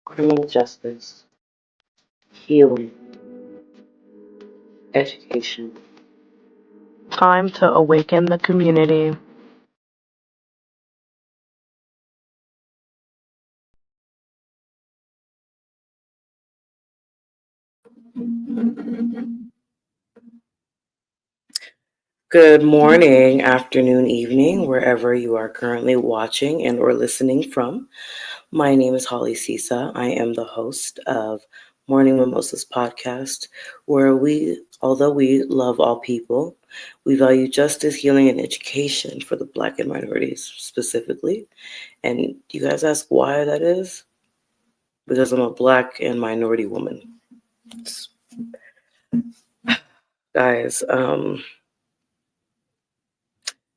criminal justice, healing, education. Time to awaken the community. Good morning, afternoon, evening, wherever you are currently watching and or listening from. My name is Holly Sisa. I am the host of Morning Mimosas podcast, where although we love all people, we value justice, healing, and education for the Black and minorities specifically. And you guys ask why that is? Because I'm a Black and minority woman. Guys,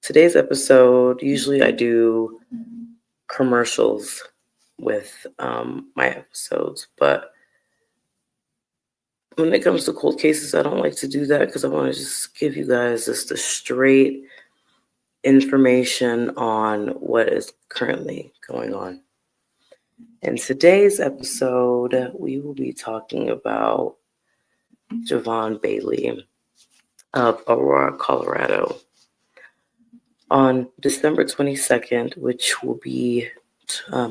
today's episode, usually I do commercials with my episodes, but when it comes to cold cases, I don't like to do that because I want to just give you guys just the straight information on what is currently going on. In today's episode, we will be talking about Jevon Bailey of Aurora, Colorado. On December 22nd, which will be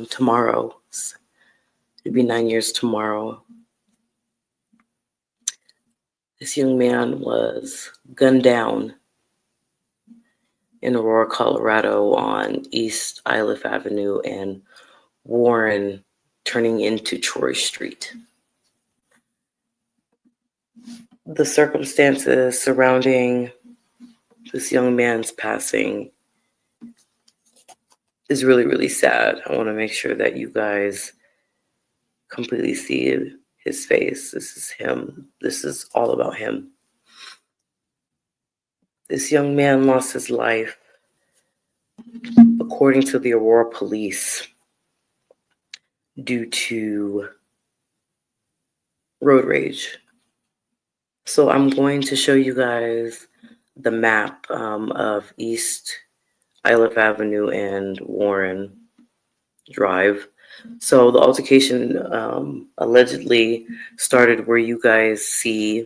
tomorrow, it'll be 9 years tomorrow, this young man was gunned down in Aurora, Colorado on East Iliff Avenue and Warren, turning into Troy Street. The circumstances surrounding this young man's passing is really, really sad. I want to make sure that you guys completely see his face. This is him. This is all about him. This young man lost his life, according to the Aurora police, due to road rage. So I'm going to show you guys the map of East Iliff Avenue and Warren Drive. So the altercation allegedly started where you guys see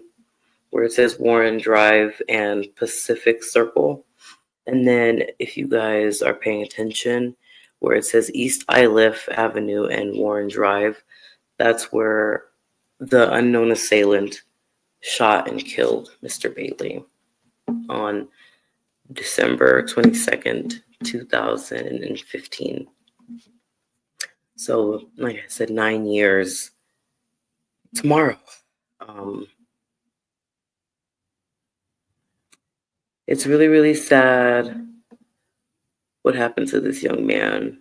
where it says Warren Drive and Pacific Circle. And then if you guys are paying attention, where it says East Iliff Avenue and Warren Drive, that's where the unknown assailant shot and killed Mr. Bailey on December 22nd, 2015. So, like I said, 9 years tomorrow. It's really, really sad what happened to this young man.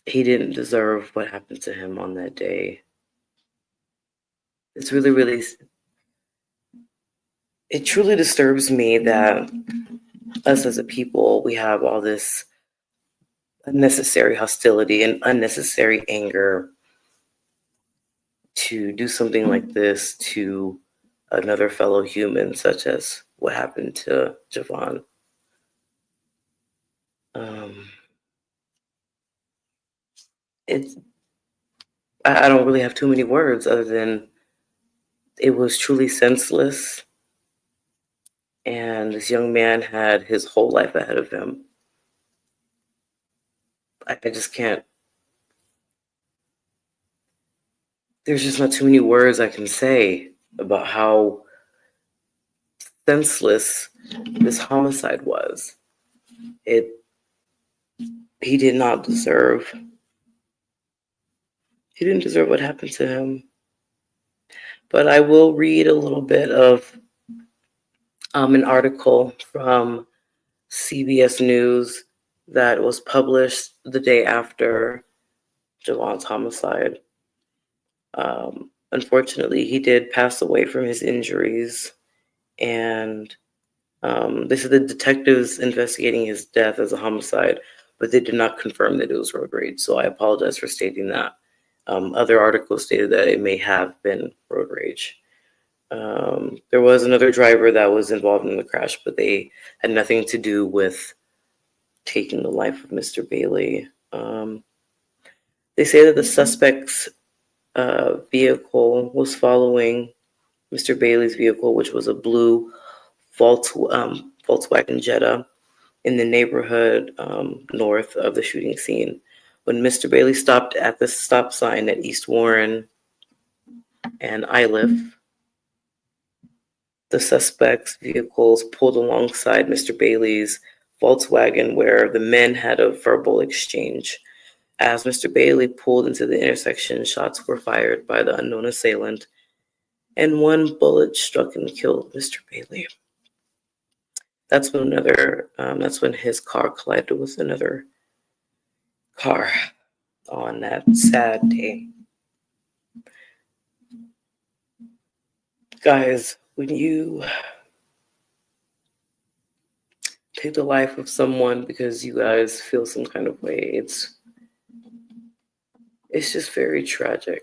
He didn't deserve what happened to him on that day. It's really, really, it truly disturbs me that us as a people, we have all this unnecessary hostility and unnecessary anger to do something like this to another fellow human, such as what happened to Jevon. I don't really have too many words other than it was truly senseless. And this young man had his whole life ahead of him. I just can't. There's just not too many words I can say about how senseless this homicide was. He did not deserve. He didn't deserve what happened to him. But I will read a little bit of an article from CBS News that was published the day after Jevon's homicide. Unfortunately, he did pass away from his injuries, and they said the detectives investigating his death as a homicide, but they did not confirm that it was road rage. So I apologize for stating that. Other articles stated that it may have been road rage. There was another driver that was involved in the crash, but they had nothing to do with taking the life of Mr. Bailey. They say that the suspect's vehicle was following Mr. Bailey's vehicle, which was a blue Volkswagen Jetta, in the neighborhood north of the shooting scene. When Mr. Bailey stopped at the stop sign at East Warren and Iliff, the suspect's vehicles pulled alongside Mr. Bailey's Volkswagen, where the men had a verbal exchange. As Mr. Bailey pulled into the intersection, shots were fired by the unknown assailant, and one bullet struck and killed Mr. Bailey. That's when his car collided with another car on that sad day. Guys, when you take the life of someone because you guys feel some kind of way, it's just very tragic.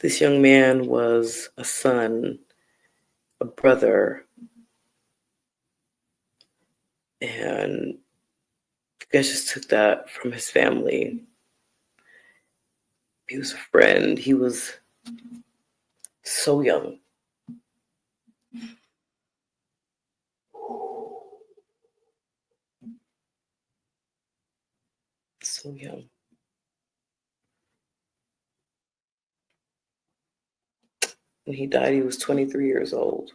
This young man was a son, a brother, and you guys just took that from his family. He was a friend. He was so young. So young. When he died, he was 23 years old.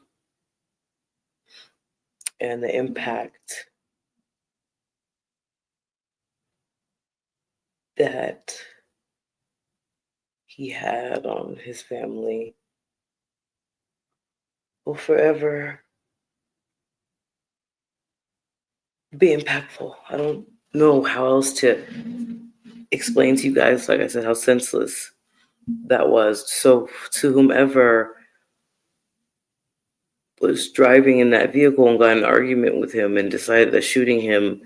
And the impact that he had on his family will forever be impactful. I don't know how else to explain to you guys, like I said, how senseless that was. So to whomever was driving in that vehicle and got in an argument with him and decided that shooting him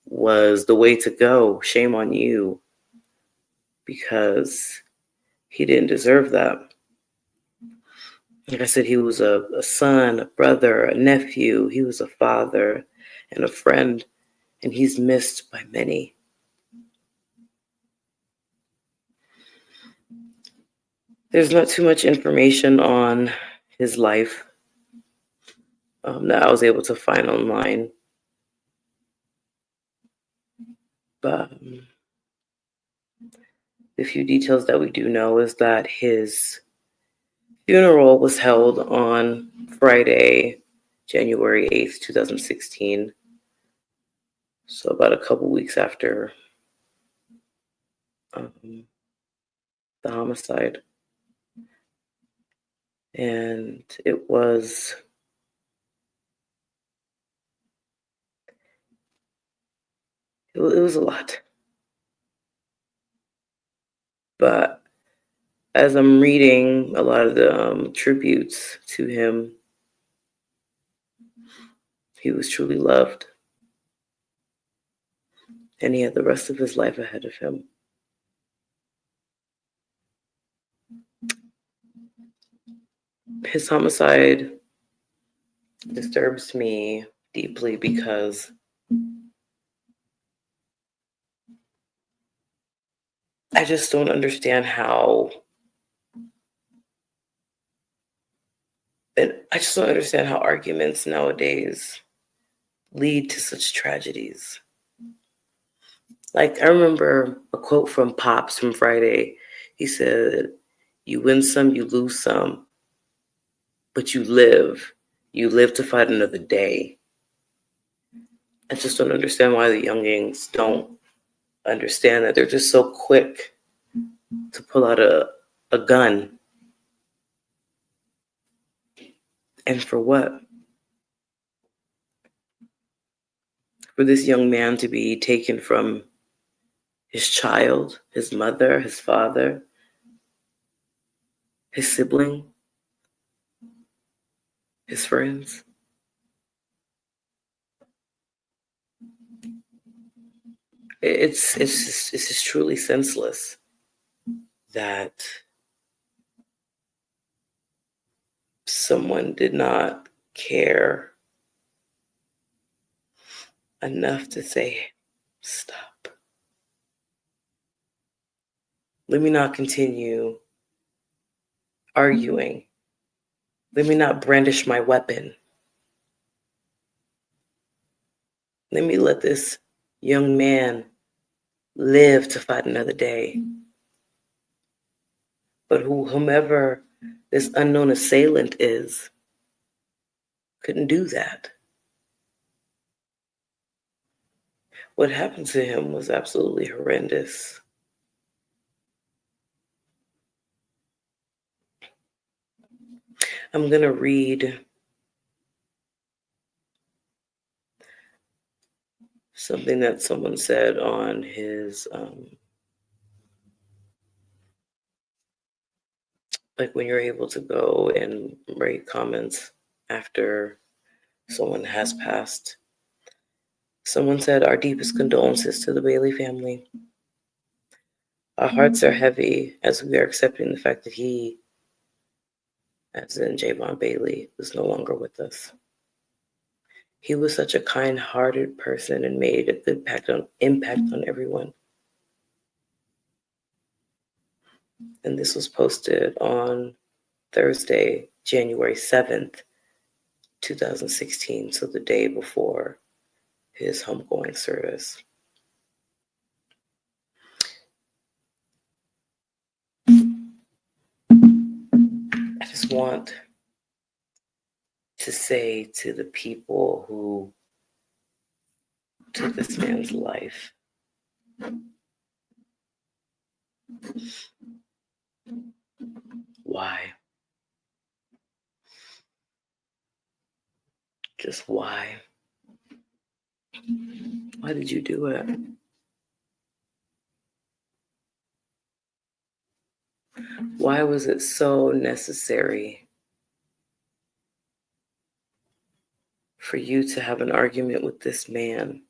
was the way to go, shame on you, because he didn't deserve that. Like I said, he was a son, a brother, a nephew. He was a father and a friend, and he's missed by many. There's not too much information on his life that I was able to find online. But the few details that we do know is that his funeral was held on Friday, January 8th, 2016. So about a couple weeks after the homicide. And it was a lot. But as I'm reading a lot of the tributes to him, he was truly loved. And he had the rest of his life ahead of him. His homicide disturbs me deeply because I just don't understand how arguments nowadays lead to such tragedies. Like, I remember a quote from Pops from Friday. He said, "You win some, you lose some, but you live. You live to fight another day." I just don't understand why the youngins don't understand that. They're just so quick to pull out a gun. And for what? For this young man to be taken from his child, his mother, his father, his sibling, his friends. It's just truly senseless that someone did not care enough to say, stop. Let me not continue arguing. Let me not brandish my weapon. Let me let this young man live to fight another day. But whomever this unknown assailant is, couldn't do that. What happened to him was absolutely horrendous. I'm going to read something that someone said on his, like when you're able to go and write comments after someone has passed. Someone said, "Our deepest condolences to the Bailey family. Our hearts are heavy as we are accepting the fact that he, as in Jevon Bailey, is no longer with us. He was such a kind-hearted person and made a good impact on everyone." And this was posted on Thursday, January 7th, 2016, so the day before his homegoing service. I just want to say to the people who took this man's life, why? Just why? Why did you do it? Why was it so necessary for you to have an argument with this man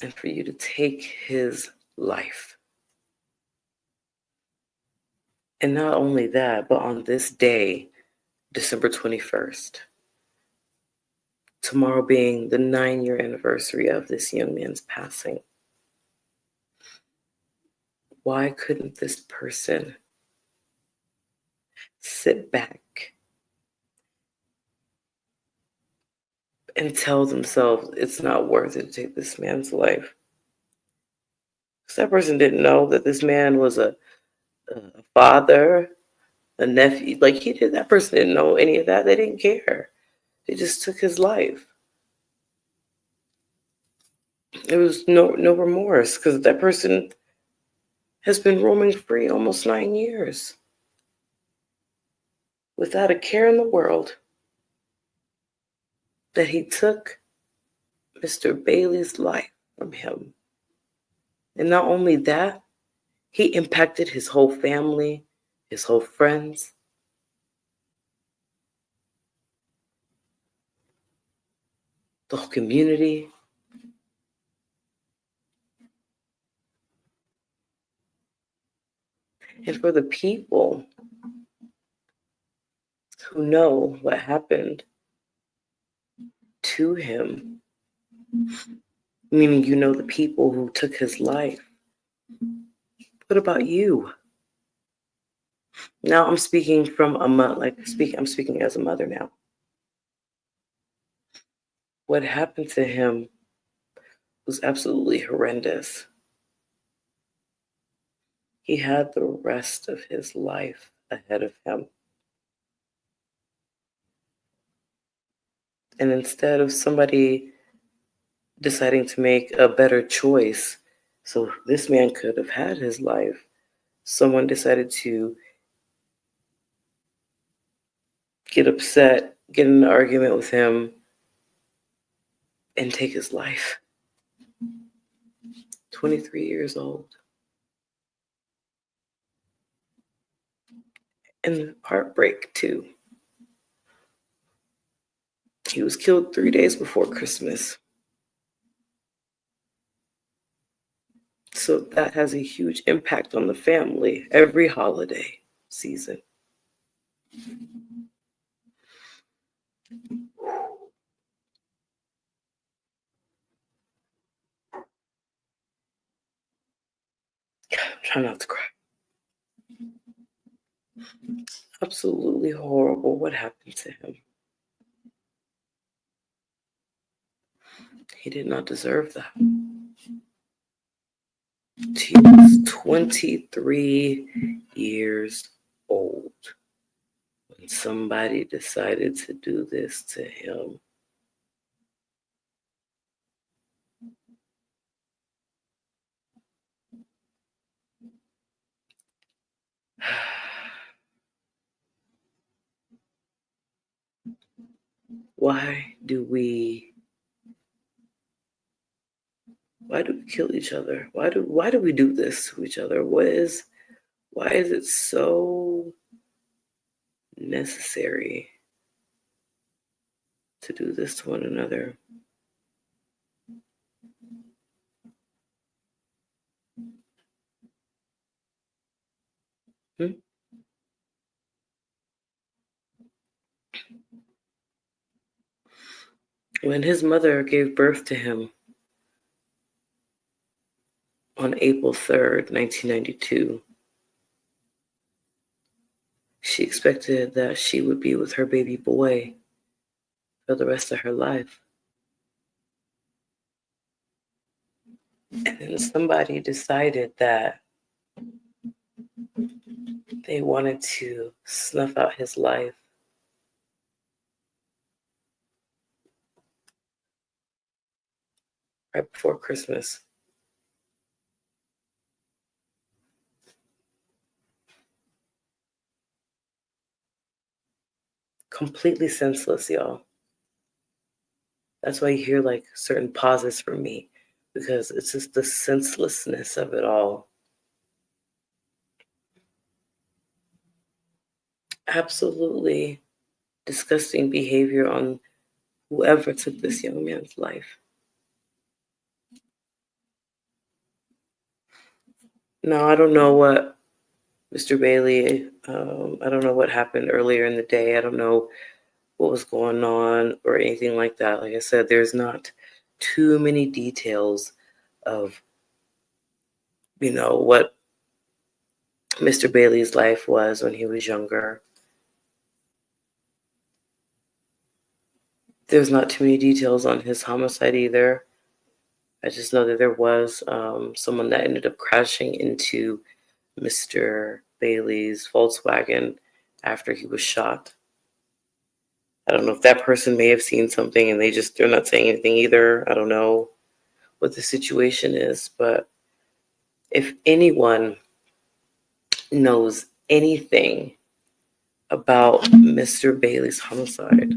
and for you to take his life? And not only that, but on this day, December 21st, tomorrow being the 9-year anniversary of this young man's passing, why couldn't this person sit back and tell themselves it's not worth it to take this man's life? Because that person didn't know that this man was a father, a nephew. Like that person didn't know any of that. They didn't care. They just took his life. There was no remorse because that person has been roaming free almost 9 years without a care in the world that he took Mr. Bailey's life from him. And not only that, he impacted his whole family, his whole friends. The whole community. And for the people who know what happened to him, meaning the people who took his life, what about you? Now I'm speaking from I'm speaking as a mother now. What happened to him was absolutely horrendous. He had the rest of his life ahead of him. And instead of somebody deciding to make a better choice, so this man could have had his life, someone decided to get upset, get in an argument with him, and take his life. 23 years old. And heartbreak, too. He was killed 3 days before Christmas. So that has a huge impact on the family every holiday season. Try not to cry. Absolutely horrible what happened to him. He did not deserve that. He was 23 years old when somebody decided to do this to him. Why do we kill each other? Why do we do this to each other? Why is it so necessary to do this to one another? Hmm? When his mother gave birth to him on April 3rd, 1992, she expected that she would be with her baby boy for the rest of her life. And then somebody decided that they wanted to snuff out his life. Right before Christmas. Completely senseless, y'all. That's why you hear like certain pauses from me, because it's just the senselessness of it all. Absolutely disgusting behavior on whoever took this young man's life. Now, I don't know what Mr. Bailey, I don't know what happened earlier in the day. I don't know what was going on or anything like that. Like I said, there's not too many details of, what Mr. Bailey's life was when he was younger. There's not too many details on his homicide either. I just know that there was someone that ended up crashing into Mr. Bailey's Volkswagen after he was shot. I don't know if that person may have seen something and they're not saying anything either. I don't know what the situation is, but if anyone knows anything about Mr. Bailey's homicide,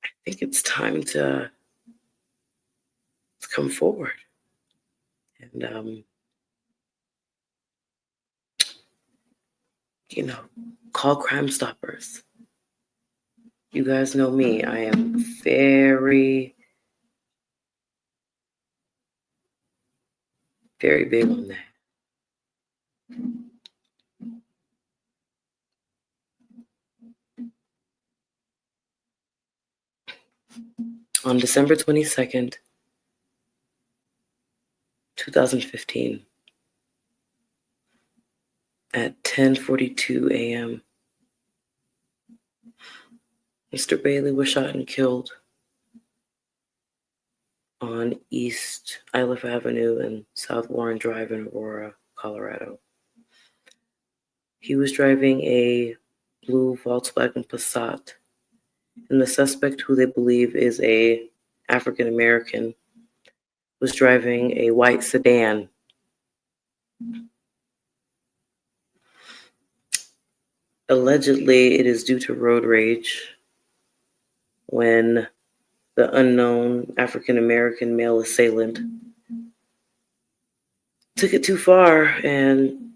I think it's time to come forward and call Crime Stoppers. You guys know me. I am very, very big on that. On December 22nd, 2015, at 10:42 a.m., Mr. Bailey was shot and killed on East Iliff Avenue and South Warren Drive in Aurora, Colorado. He was driving a blue Volkswagen Passat, and the suspect, who they believe is a African American, was driving a white sedan. Allegedly, it is due to road rage when the unknown African American male assailant took it too far and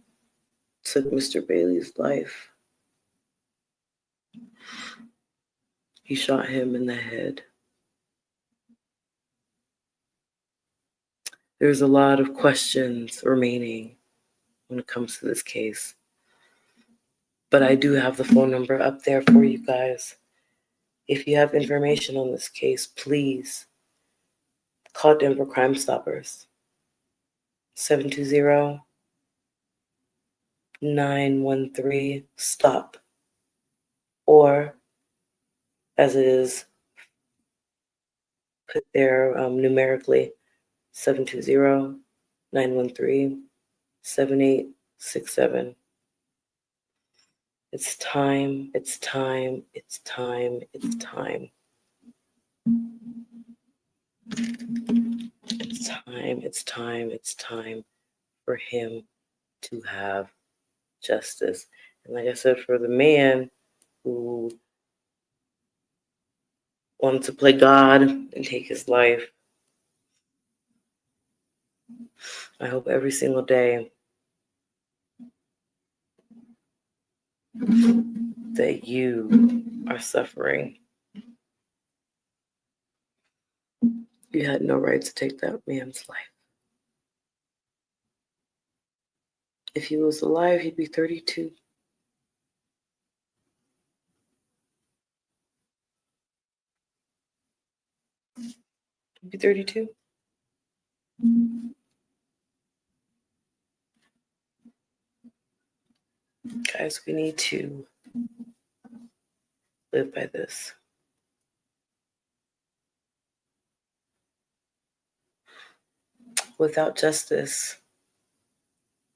took Mr. Bailey's life. He shot him in the head. There's a lot of questions remaining when it comes to this case. But I do have the phone number up there for you guys. If you have information on this case, please call Denver Crime Stoppers. 720-913 stop, or as it is put there numerically, 720-913-7867. It's time, it's time, it's time, it's time. It's time, it's time, it's time for him to have justice. And like I said, for the man who wanted to play God and take his life, I hope every single day that you are suffering. You had no right to take that man's life. If he was alive, he'd be 32. He'd be 32. Guys, we need to live by this. Without justice,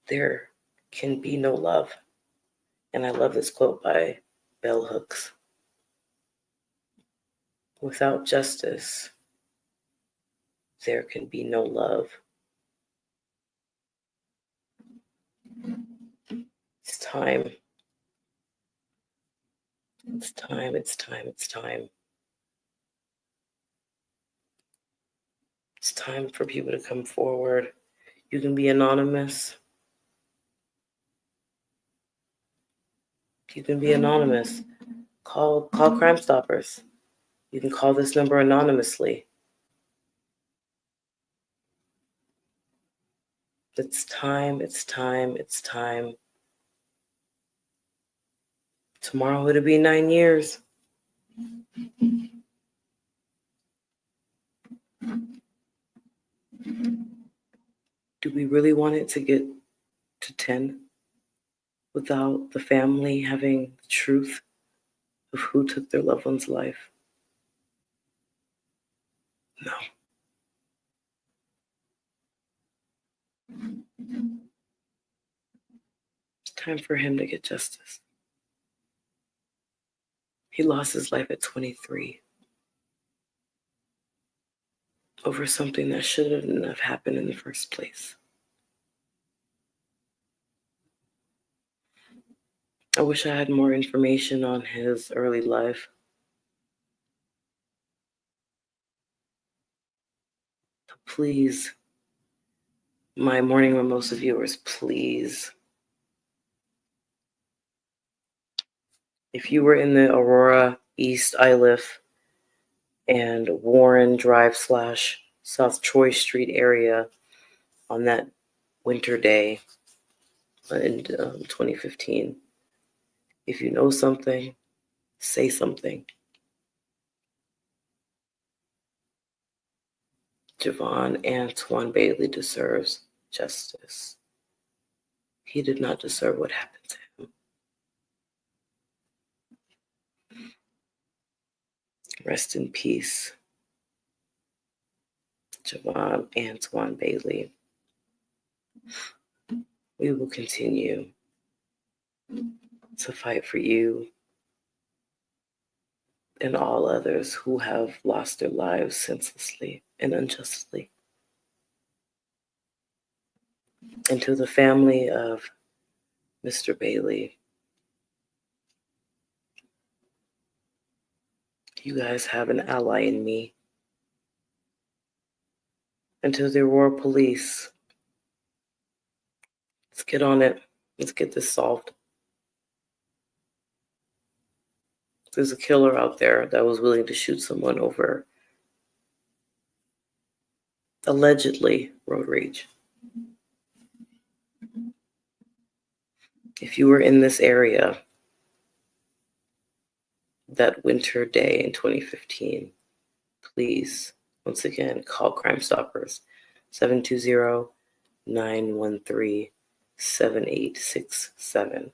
there can be no love. And I love this quote by Bell Hooks. Without justice, there can be no love. It's time. It's time, it's time, it's time. It's time for people to come forward. You can be anonymous. You can be anonymous. Call Crime Stoppers. You can call this number anonymously. It's time, it's time, it's time. Tomorrow it'll be 9 years. Do we really want it to get to 10 without the family having the truth of who took their loved one's life? No. It's time for him to get justice. He lost his life at 23 over something that shouldn't have happened in the first place. I wish I had more information on his early life. Please, my Morning Mimosa viewers, please. If you were in the Aurora, East Iliff, and Warren Drive / South Troy Street area on that winter day in 2015, if you know something, say something. Jevon Antwaine Bailey deserves justice. He did not deserve what happened to him. Rest in peace, Jevon Antwaine Bailey. We will continue to fight for you and all others who have lost their lives senselessly and unjustly. And to the family of Mr. Bailey, you guys have an ally in me. And to the Aurora police, let's get on it. Let's get this solved. There's a killer out there that was willing to shoot someone over allegedly road rage. If you were in this area that winter day in 2015, please, once again, call Crime Stoppers, 720-913-7867.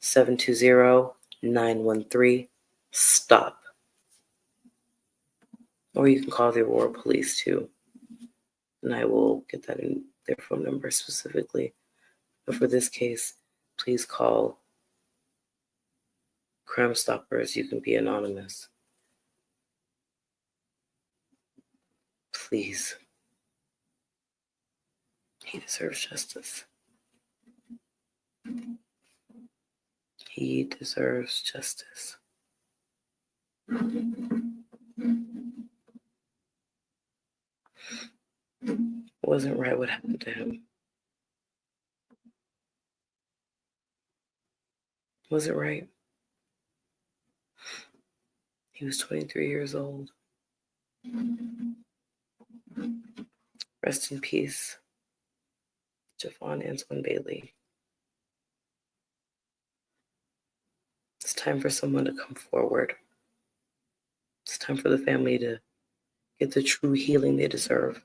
720-913-STOP. Or you can call the Aurora police too, and I will get that in their phone number specifically. But for this case, please call Crime Stoppers. You can be anonymous. Please. He deserves justice. He deserves justice. It wasn't right what happened to him. Was it right? He was 23 years old. Rest in peace, Jevon Antwaine Bailey. It's time for someone to come forward. It's time for the family to get the true healing they deserve.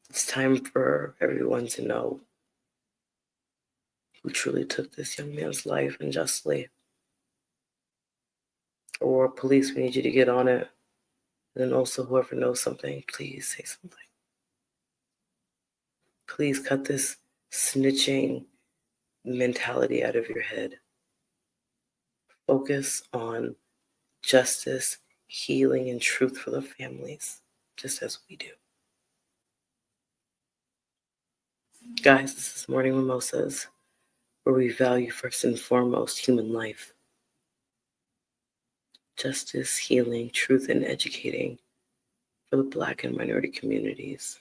It's time for everyone to know who truly took this young man's life unjustly. Aurora police, we need you to get on it. And then also whoever knows something, please say something. Please cut this snitching mentality out of your head. Focus on justice, healing, and truth for the families, just as we do. Guys, this is Morning Mimosas, where we value first and foremost human life. Justice, healing, truth, and educating for the Black and minority communities.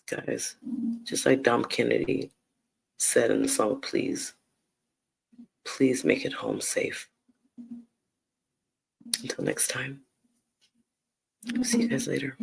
Guys, just like Dom Kennedy said in the song, please make it home safe. Until next time, see you guys later.